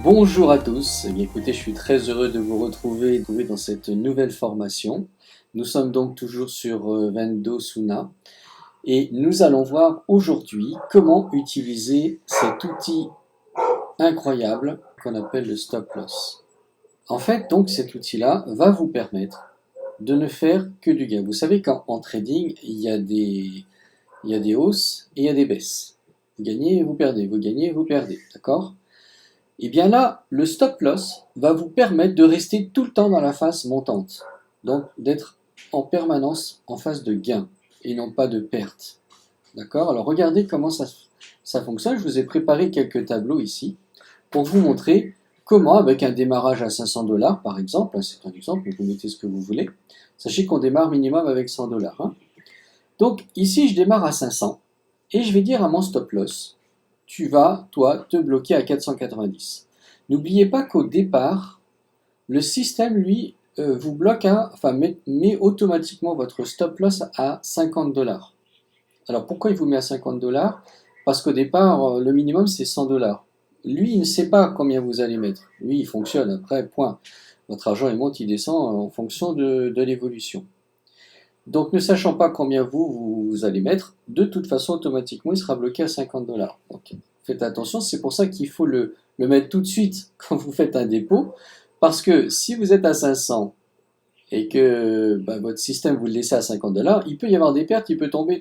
Bonjour à tous, eh bien, écoutez, je suis très heureux de vous retrouver dans cette nouvelle formation. Nous sommes donc toujours sur Vendo Suna et nous allons voir aujourd'hui comment utiliser cet outil incroyable qu'on appelle le stop loss. En fait, donc cet outil-là va vous permettre de ne faire que du gain. Vous savez qu'en trading, il y a des hausses et il y a des baisses. Vous gagnez, vous perdez, vous gagnez, vous perdez, d'accord? Et bien là, le stop loss va vous permettre de rester tout le temps dans la phase montante. Donc d'être en permanence en phase de gain et non pas de perte. D'accord? Alors regardez comment ça fonctionne. Je vous ai préparé quelques tableaux ici pour vous montrer comment, avec un démarrage à 500 $, par exemple, c'est un exemple, mais vous mettez ce que vous voulez. Sachez qu'on démarre minimum avec 100 $. Hein. Donc ici, je démarre à 500 et je vais dire à mon stop loss, tu vas, toi, te bloquer à 490. N'oubliez pas qu'au départ, le système, lui, vous bloque met automatiquement votre stop loss à 50 $. Alors pourquoi il vous met à 50 $? Parce qu'au départ, le minimum c'est 100 $. Lui, il ne sait pas combien vous allez mettre. Lui, il fonctionne après, point. Votre argent, il monte, il descend en fonction de l'évolution. Donc, ne sachant pas combien vous allez mettre, de toute façon, automatiquement, il sera bloqué à 50 $. Donc, faites attention, c'est pour ça qu'il faut le mettre tout de suite quand vous faites un dépôt, parce que si vous êtes à 500 et que votre système vous le laissez à 50 $, il peut y avoir des pertes, il peut tomber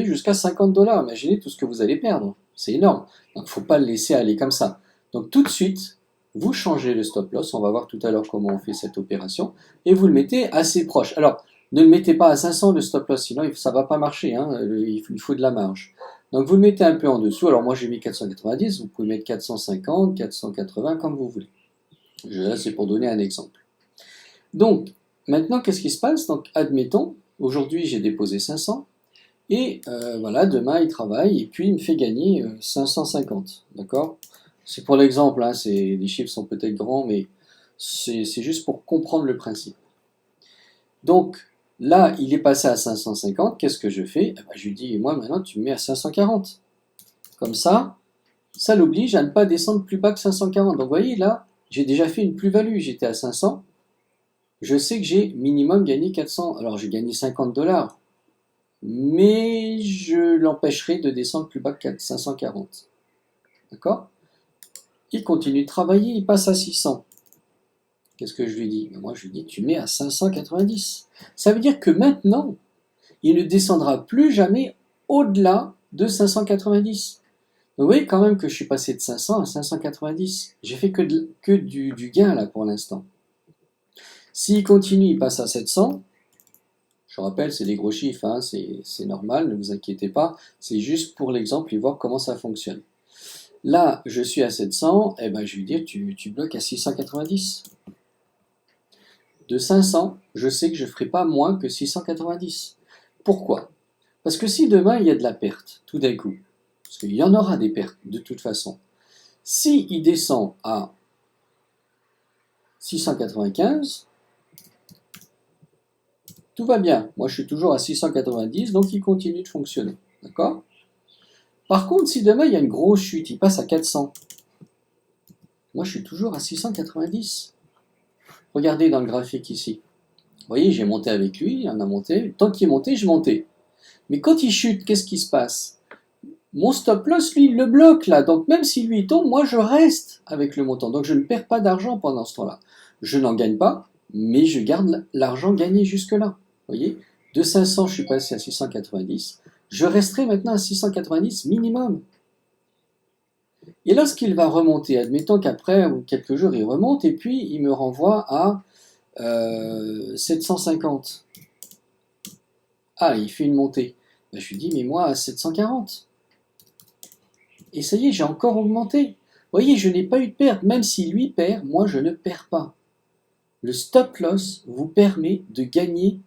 jusqu'à 50 $. Imaginez tout ce que vous allez perdre, c'est énorme. Donc, il ne faut pas le laisser aller comme ça. Donc, tout de suite, vous changez le stop loss, on va voir tout à l'heure comment on fait cette opération, et vous le mettez assez proche. Alors, ne le mettez pas à 500 le stop loss, sinon ça ne va pas marcher, hein, il faut de la marge. Donc vous le mettez un peu en dessous, alors moi j'ai mis 490, vous pouvez mettre 450, 480, comme vous voulez. Là c'est pour donner un exemple. Donc, maintenant qu'est-ce qui se passe? Donc admettons, aujourd'hui j'ai déposé 500, et voilà, demain il travaille, et puis il me fait gagner 550, d'accord? C'est pour l'exemple, hein, les chiffres sont peut-être grands, mais c'est juste pour comprendre le principe. Donc, là, il est passé à 550, qu'est-ce que je fais? Je lui dis, moi maintenant tu me mets à 540. Comme ça l'oblige à ne pas descendre plus bas que 540. Donc vous voyez, là, j'ai déjà fait une plus-value, j'étais à 500, je sais que j'ai minimum gagné 400, alors j'ai gagné 50 $, mais je l'empêcherai de descendre plus bas que 540. D'accord? Il continue de travailler, il passe à 600. Qu'est-ce que je lui dis? Moi je lui dis, tu mets à 590. Ça veut dire que maintenant, il ne descendra plus jamais au-delà de 590. Donc vous voyez quand même que je suis passé de 500 à 590. J'ai fait que du gain là pour l'instant. S'il continue, il passe à 700. Je rappelle, c'est des gros chiffres, hein, c'est normal, ne vous inquiétez pas. C'est juste pour l'exemple et voir comment ça fonctionne. Là, je suis à 700, et je vais dire, tu bloques à 690. De 500, je sais que je ne ferai pas moins que 690. Pourquoi? Parce que si demain il y a de la perte, tout d'un coup, parce qu'il y en aura des pertes de toute façon, si il descend à 695, tout va bien. Moi je suis toujours à 690, donc il continue de fonctionner. D'accord? Par contre, si demain il y a une grosse chute, il passe à 400, moi je suis toujours à 690. Regardez dans le graphique ici. Vous voyez, j'ai monté avec lui, il en a monté. Tant qu'il est monté, je montais. Mais quand il chute, qu'est-ce qui se passe? Mon stop loss, lui, il le bloque là. Donc même si lui tombe, moi je reste avec le montant. Donc je ne perds pas d'argent pendant ce temps-là. Je n'en gagne pas, mais je garde l'argent gagné jusque-là. Vous voyez? De 500, je suis passé à 690. Je resterai maintenant à 690 minimum. Et lorsqu'il va remonter, admettons qu'après ou quelques jours, il remonte et puis il me renvoie à 750. Ah, il fait une montée. Je lui dis, mais moi à 740. Et ça y est, j'ai encore augmenté. Vous voyez, je n'ai pas eu de perte. Même si lui perd, moi je ne perds pas. Le stop loss vous permet de gagner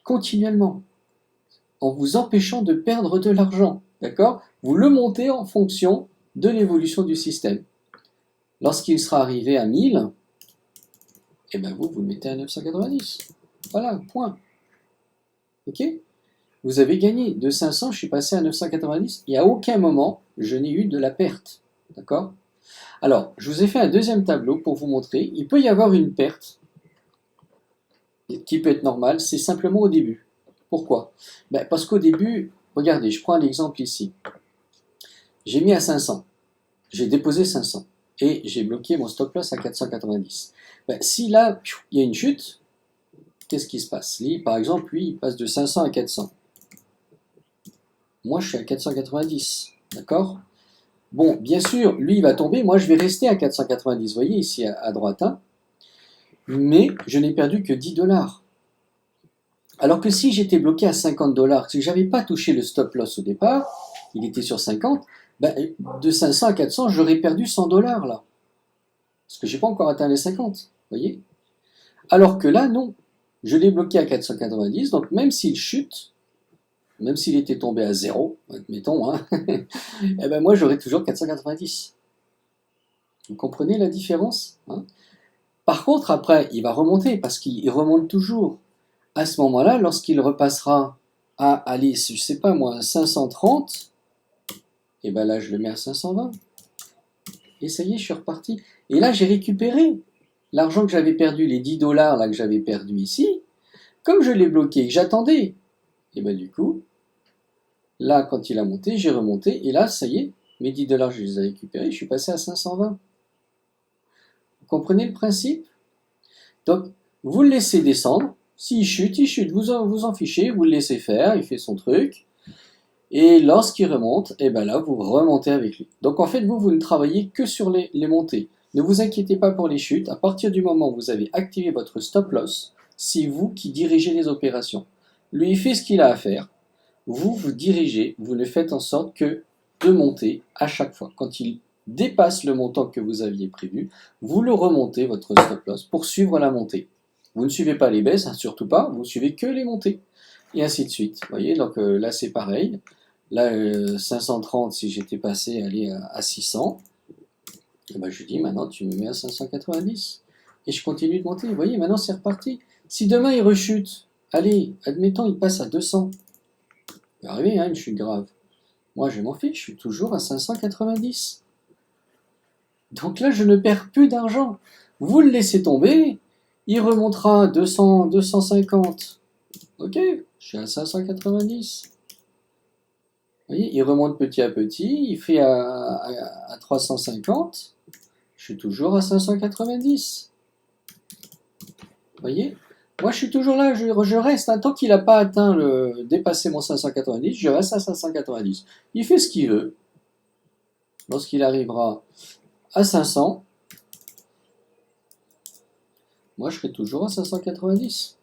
continuellement, en vous empêchant de perdre de l'argent. D'accord? Vous le montez en fonction de l'évolution du système. Lorsqu'il sera arrivé à 1000, vous le mettez à 990. Voilà, point. Ok? Vous avez gagné. De 500, je suis passé à 990. Il n'y a aucun moment, je n'ai eu de la perte. D'accord? Alors, je vous ai fait un deuxième tableau pour vous montrer. Il peut y avoir une perte qui peut être normale, c'est simplement au début. Pourquoi? Parce qu'au début, regardez, je prends l'exemple ici. J'ai mis à 500, j'ai déposé 500 et j'ai bloqué mon stop loss à 490. Si là, il y a une chute, qu'est-ce qui se passe? Lui, par exemple, lui, il passe de 500 à 400. Moi, je suis à 490, d'accord? Bon, bien sûr, lui, il va tomber, moi, je vais rester à 490, vous voyez, ici, à droite, hein, mais je n'ai perdu que 10 dollars. Alors que si j'étais bloqué à 50 dollars, si je n'avais pas touché le stop loss au départ, il était sur 50, de 500 à 400, j'aurais perdu 100 dollars, là. Parce que je n'ai pas encore atteint les 50, vous voyez? Alors que là, non. Je l'ai bloqué à 490, donc même s'il chute, même s'il était tombé à 0, admettons, hein, eh ben moi j'aurais toujours 490. Vous comprenez la différence, hein? Par contre, après, il va remonter, parce qu'il remonte toujours. À ce moment-là, lorsqu'il repassera à aller, je ne sais pas moi, 530, et ben là je le mets à 520. Et ça y est, je suis reparti. Et là, j'ai récupéré l'argent que j'avais perdu, les 10 dollars là que j'avais perdu ici. Comme je l'ai bloqué, que j'attendais, et ben du coup, là, quand il a monté, j'ai remonté, et là, ça y est, mes 10 dollars, je les ai récupérés, je suis passé à 520. Vous comprenez le principe? Donc, vous le laissez descendre. S'il chute, il chute. Vous en fichez, vous le laissez faire, il fait son truc. Et lorsqu'il remonte, et ben là, vous remontez avec lui. Donc, en fait, vous ne travaillez que sur les montées. Ne vous inquiétez pas pour les chutes. À partir du moment où vous avez activé votre stop loss, c'est vous qui dirigez les opérations. Lui, il fait ce qu'il a à faire. Vous dirigez, vous ne faites en sorte que de monter à chaque fois. Quand il dépasse le montant que vous aviez prévu, vous le remontez, votre stop loss, pour suivre la montée. Vous ne suivez pas les baisses, hein, surtout pas, vous suivez que les montées. Et ainsi de suite. Vous voyez, donc là c'est pareil. Là, 530, si j'étais passé à 600, et ben, je lui dis maintenant tu me mets à 590. Et je continue de monter. Vous voyez, maintenant c'est reparti. Si demain il rechute, allez, admettons il passe à 200. Il va arriver, hein, une chute grave. Moi, je m'en fiche, je suis toujours à 590. Donc là, je ne perds plus d'argent. Vous le laissez tomber, il remontera à 200, 250. Ok, je suis à 590. Vous voyez, il remonte petit à petit, il fait à 350. Je suis toujours à 590. Vous voyez? Moi, je suis toujours là, je reste. Tant qu'il n'a pas atteint dépassé mon 590, je reste à 590. Il fait ce qu'il veut. Lorsqu'il arrivera à 500, moi, je serai toujours à 590.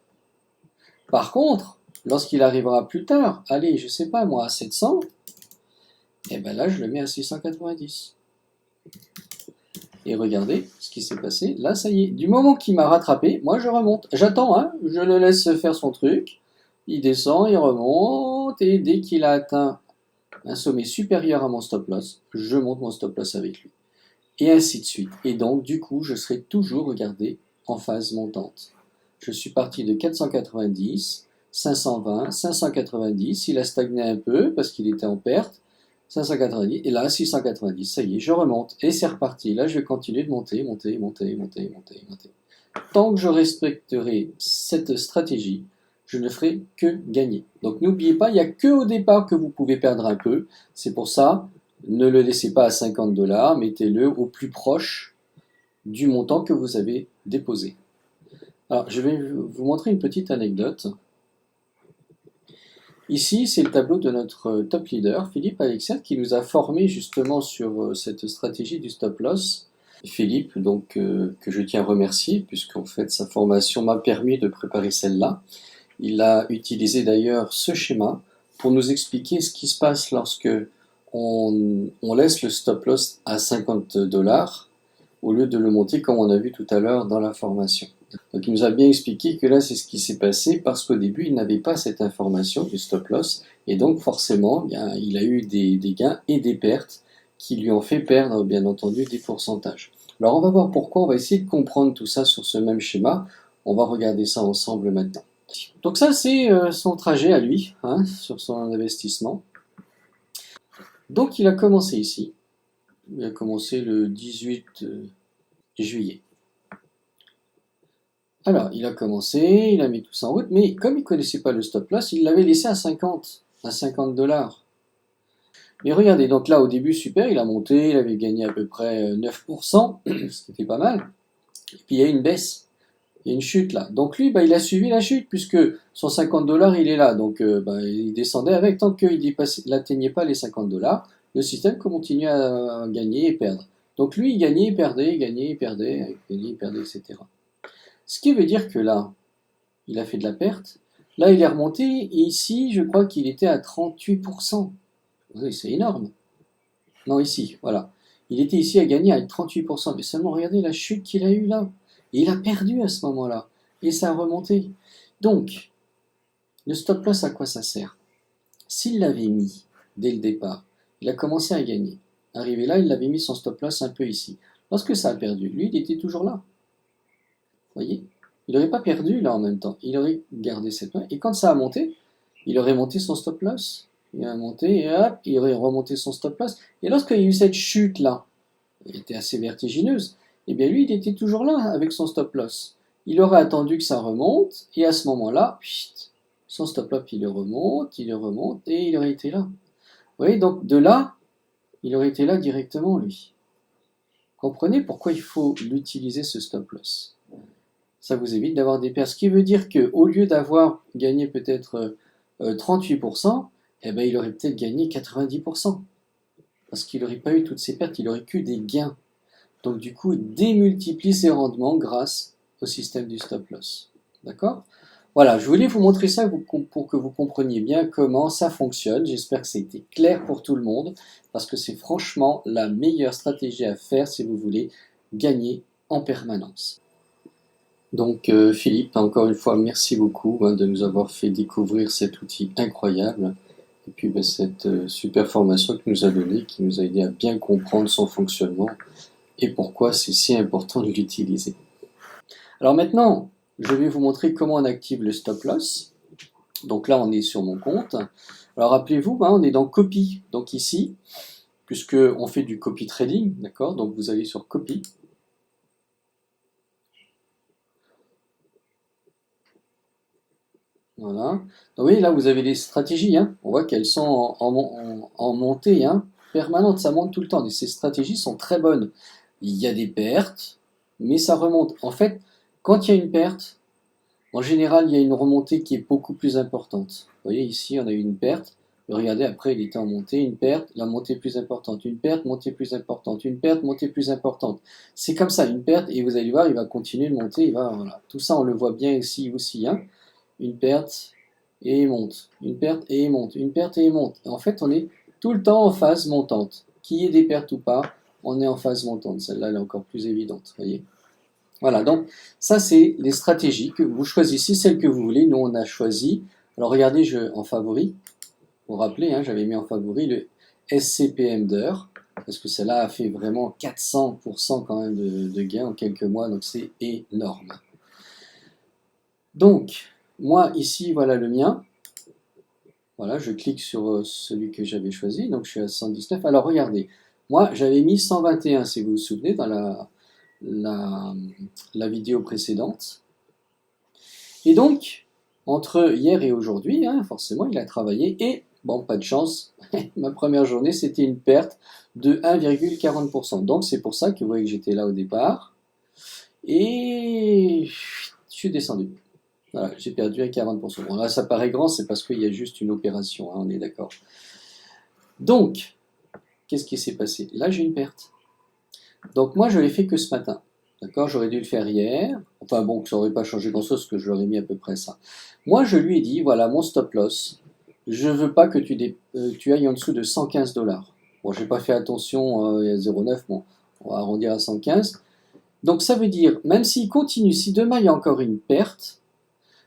Par contre, lorsqu'il arrivera plus tard, allez, je sais pas moi, à 700, et ben là, je le mets à 690. Et regardez ce qui s'est passé. Là, ça y est. Du moment qu'il m'a rattrapé, moi, je remonte. J'attends, hein, je le laisse faire son truc. Il descend, il remonte, et dès qu'il a atteint un sommet supérieur à mon stop loss, je monte mon stop loss avec lui. Et ainsi de suite. Et donc, du coup, je serai toujours, regardez, en phase montante. Je suis parti de 490, 520, 590, il a stagné un peu parce qu'il était en perte, 590, et là 690, ça y est, je remonte, et c'est reparti. Là, je vais continuer de monter, monter, monter, monter, monter, monter. Tant que je respecterai cette stratégie, je ne ferai que gagner. Donc n'oubliez pas, il n'y a que au départ que vous pouvez perdre un peu. C'est pour ça, ne le laissez pas à 50 dollars, mettez-le au plus proche du montant que vous avez déposé. Alors, je vais vous montrer une petite anecdote. Ici, c'est le tableau de notre top leader, Philippe Alexert, qui nous a formés justement sur cette stratégie du stop loss. Philippe, donc, que je tiens à remercier, puisqu'en fait, sa formation m'a permis de préparer celle-là. Il a utilisé d'ailleurs ce schéma pour nous expliquer ce qui se passe lorsque on laisse le stop loss à 50 dollars au lieu de le monter comme on a vu tout à l'heure dans la formation. Donc il nous a bien expliqué que là c'est ce qui s'est passé parce qu'au début il n'avait pas cette information du stop loss et donc forcément bien, il a eu des gains et des pertes qui lui ont fait perdre bien entendu des pourcentages. Alors on va voir pourquoi, on va essayer de comprendre tout ça sur ce même schéma, on va regarder ça ensemble maintenant. Donc ça c'est son trajet à lui, hein, sur son investissement. Donc il a commencé ici. Il a commencé le 18 juillet. Alors, il a commencé, il a mis tout ça en route, mais comme il ne connaissait pas le stop loss, il l'avait laissé à 50 $. Mais regardez, donc là, au début, super, il a monté, il avait gagné à peu près 9%, ce qui était pas mal. Et puis, il y a une baisse, il y a une chute là. Donc lui, il a suivi la chute, puisque son 50 $, il est là. Donc, il descendait avec, tant qu'il n'atteignait pas les 50 $, le système continuait à gagner et perdre. Donc lui, il gagnait, il perdait, gagnait, il perdait, gagnait, il perdait, etc. Ce qui veut dire que là, il a fait de la perte. Là, il est remonté, et ici, je crois qu'il était à 38%. Oui, c'est énorme. Non, ici, voilà. Il était ici à gagner à 38%, mais seulement regardez la chute qu'il a eue là. Et il a perdu à ce moment-là. Et ça a remonté. Donc, le stop loss, à quoi ça sert? S'il l'avait mis dès le départ, il a commencé à gagner. Arrivé là, il avait mis son stop loss un peu ici. Lorsque ça a perdu, lui, il était toujours là. Vous voyez? Il n'aurait pas perdu là en même temps. Il aurait gardé cette main. Et quand ça a monté, il aurait monté son stop loss. Il a monté et hop, il aurait remonté son stop loss. Et lorsqu'il y a eu cette chute là, elle était assez vertigineuse, et bien lui, il était toujours là avec son stop loss. Il aurait attendu que ça remonte, et à ce moment-là, son stop loss, il remonte, et il aurait été là. Vous voyez, donc de là, il aurait été là directement, lui. Comprenez pourquoi il faut l'utiliser, ce stop loss. Ça vous évite d'avoir des pertes. Ce qui veut dire qu'au lieu d'avoir gagné peut-être 38%, eh ben, il aurait peut-être gagné 90%. Parce qu'il n'aurait pas eu toutes ces pertes, il aurait que des gains. Donc du coup, il démultiplie ses rendements grâce au système du stop loss. D'accord? Voilà, je voulais vous montrer ça pour que vous compreniez bien comment ça fonctionne. J'espère que c'était clair pour tout le monde, parce que c'est franchement la meilleure stratégie à faire si vous voulez gagner en permanence. Donc Philippe, encore une fois, merci beaucoup de nous avoir fait découvrir cet outil incroyable. Et puis cette super formation que nous a donnée, qui nous a aidé à bien comprendre son fonctionnement et pourquoi c'est si important de l'utiliser. Alors maintenant, je vais vous montrer comment on active le stop loss. Donc là, on est sur mon compte. Alors rappelez-vous, on est dans copie. Donc ici, puisque on fait du copy trading, d'accord? Donc vous allez sur copy. Voilà. Donc, vous voyez, là, vous avez les stratégies. On voit qu'elles sont en montée permanente. Ça monte tout le temps. Et ces stratégies sont très bonnes. Il y a des pertes, mais ça remonte. En fait, quand il y a une perte, en général, il y a une remontée qui est beaucoup plus importante. Vous voyez, ici, on a eu une perte. Regardez, après, il était en montée. Une perte, la montée plus importante. Une perte, montée plus importante. Une perte, montée plus importante. C'est comme ça, une perte. Et vous allez voir, il va continuer de monter. Voilà. Tout ça, on le voit bien ici aussi. Une perte et il monte, une perte et il monte, une perte et il monte. En fait, on est tout le temps en phase montante. Qu'il y ait des pertes ou pas, on est en phase montante. Celle-là, elle est encore plus évidente, voyez. Voilà, donc ça, c'est les stratégies que vous choisissez, celles que vous voulez. Nous, on a choisi, alors regardez, en favori, vous vous rappelez, j'avais mis en favori le SCPM d'heure, parce que celle-là a fait vraiment 400% quand même de gains en quelques mois, donc c'est énorme. Donc, moi, ici, voilà le mien. Voilà, je clique sur celui que j'avais choisi, donc je suis à 119. Alors, regardez, moi, j'avais mis 121, si vous vous souvenez, dans la vidéo précédente. Et donc, entre hier et aujourd'hui, forcément, il a travaillé. Et, bon, pas de chance, ma première journée, c'était une perte de 1,40%. Donc, c'est pour ça que vous voyez que j'étais là au départ. Et je suis descendu. Voilà, j'ai perdu à 40%. Bon, là, ça paraît grand, c'est parce qu'il y a juste une opération, on est d'accord. Donc, qu'est-ce qui s'est passé? Là, j'ai une perte. Donc, moi, je l'ai fait que ce matin. D'accord? J'aurais dû le faire hier. Enfin, bon, ça n'aurait pas changé grand-chose, parce que je leur ai mis à peu près ça. Moi, je lui ai dit, voilà, mon stop loss, je veux pas que tu ailles en dessous de 115 $. Bon, j'ai pas fait attention, il y a 0,9, bon, on va arrondir à 115. Donc, ça veut dire, même s'il continue, si demain, il y a encore une perte,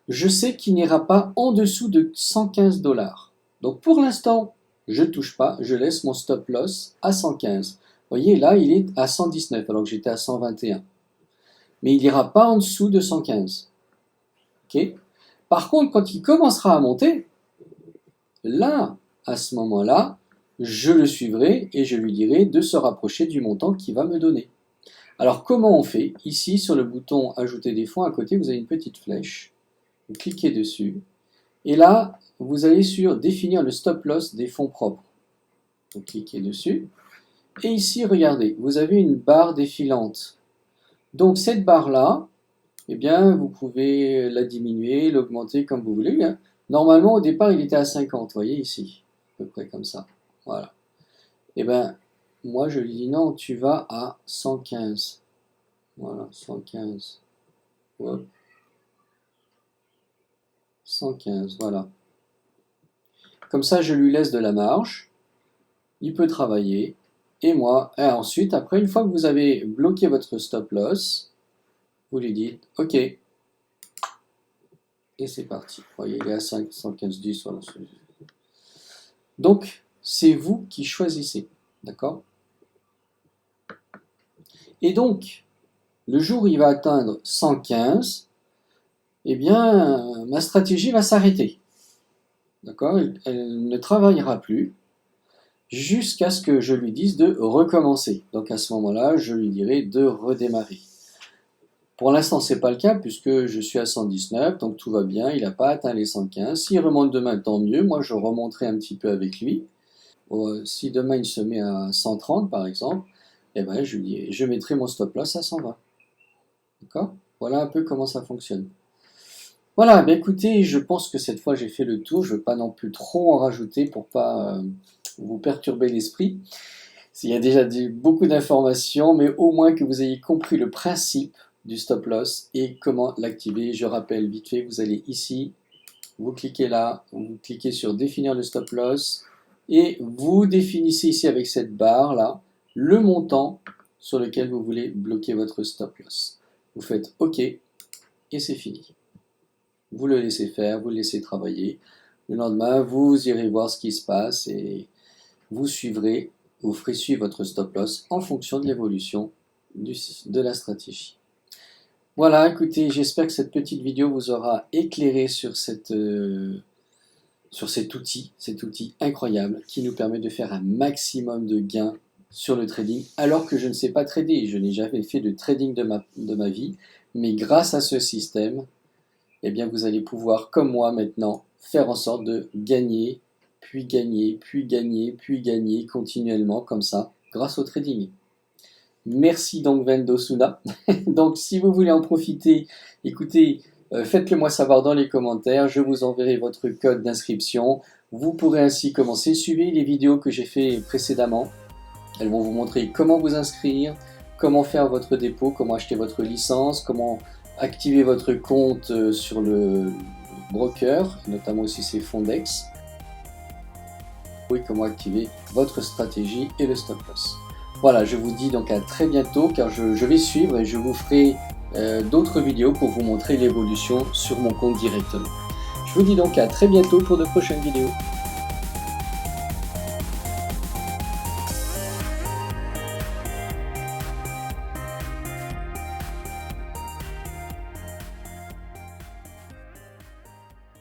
je sais qu'il n'ira pas en dessous de 115 $. Donc pour l'instant, je ne touche pas, je laisse mon stop loss à 115. Vous voyez, là, il est à 119, alors que j'étais à 121. Mais il n'ira pas en dessous de 115. Okay? Par contre, quand il commencera à monter, là, à ce moment-là, je le suivrai et je lui dirai de se rapprocher du montant qu'il va me donner. Alors comment on fait? Ici sur le bouton ajouter des fonds à côté vous avez une petite flèche, vous cliquez dessus et là vous allez sur définir le stop loss des fonds propres. Vous cliquez dessus et ici regardez, vous avez une barre défilante. Donc cette barre là, eh bien vous pouvez la diminuer, l'augmenter comme vous voulez. Normalement au départ il était à 50, vous voyez ici, à peu près comme ça. Voilà. Et bien moi je lui dis non, tu vas à 115. Voilà, 115. Hop. 115, voilà. Comme ça, je lui laisse de la marge. Il peut travailler. Et moi, et ensuite, après, une fois que vous avez bloqué votre stop loss, vous lui dites OK. Et c'est parti. Vous voyez, il est à 5, 115, 10. Voilà. Donc, c'est vous qui choisissez. D'accord? Et donc, le jour où il va atteindre 115, eh bien, ma stratégie va s'arrêter. D'accord? Elle ne travaillera plus jusqu'à ce que je lui dise de recommencer. Donc à ce moment-là, je lui dirai de redémarrer. Pour l'instant, ce n'est pas le cas puisque je suis à 119, donc tout va bien, il n'a pas atteint les 115. S'il remonte demain, tant mieux, moi je remonterai un petit peu avec lui. Si demain il se met à 130 par exemple, eh ben, je mettrai mon stop loss à 120. D'accord? Voilà un peu comment ça fonctionne. Voilà, ben écoutez, je pense que cette fois j'ai fait le tour, je ne veux pas non plus trop en rajouter pour pas vous perturber l'esprit. Il y a déjà beaucoup d'informations, mais au moins que vous ayez compris le principe du stop loss et comment l'activer. Je rappelle vite fait, vous allez ici, vous cliquez là, vous cliquez sur définir le stop loss et vous définissez ici avec cette barre là le montant sur lequel vous voulez bloquer votre stop loss. Vous faites OK et c'est fini. Vous le laissez faire, vous le laissez travailler. Le lendemain, vous irez voir ce qui se passe et vous ferez suivre votre stop loss en fonction de l'évolution de la stratégie. Voilà, écoutez, j'espère que cette petite vidéo vous aura éclairé sur cet outil incroyable qui nous permet de faire un maximum de gains sur le trading, alors que je ne sais pas trader, je n'ai jamais fait de trading de ma vie, mais grâce à ce système, eh bien vous allez pouvoir, comme moi maintenant, faire en sorte de gagner, puis gagner, puis gagner, puis gagner continuellement comme ça, grâce au trading. Merci donc Vendo Suna. Donc si vous voulez en profiter, écoutez, faites-le moi savoir dans les commentaires, je vous enverrai votre code d'inscription. Vous pourrez ainsi commencer. Suivez les vidéos que j'ai fait précédemment. Elles vont vous montrer comment vous inscrire, comment faire votre dépôt, comment acheter votre licence, comment activer votre compte sur le broker, notamment aussi ces Fondex. Oui, comment activer votre stratégie et le stop loss. Voilà, je vous dis donc à très bientôt car je vais suivre et je vous ferai d'autres vidéos pour vous montrer l'évolution sur mon compte directement. Je vous dis donc à très bientôt pour de prochaines vidéos.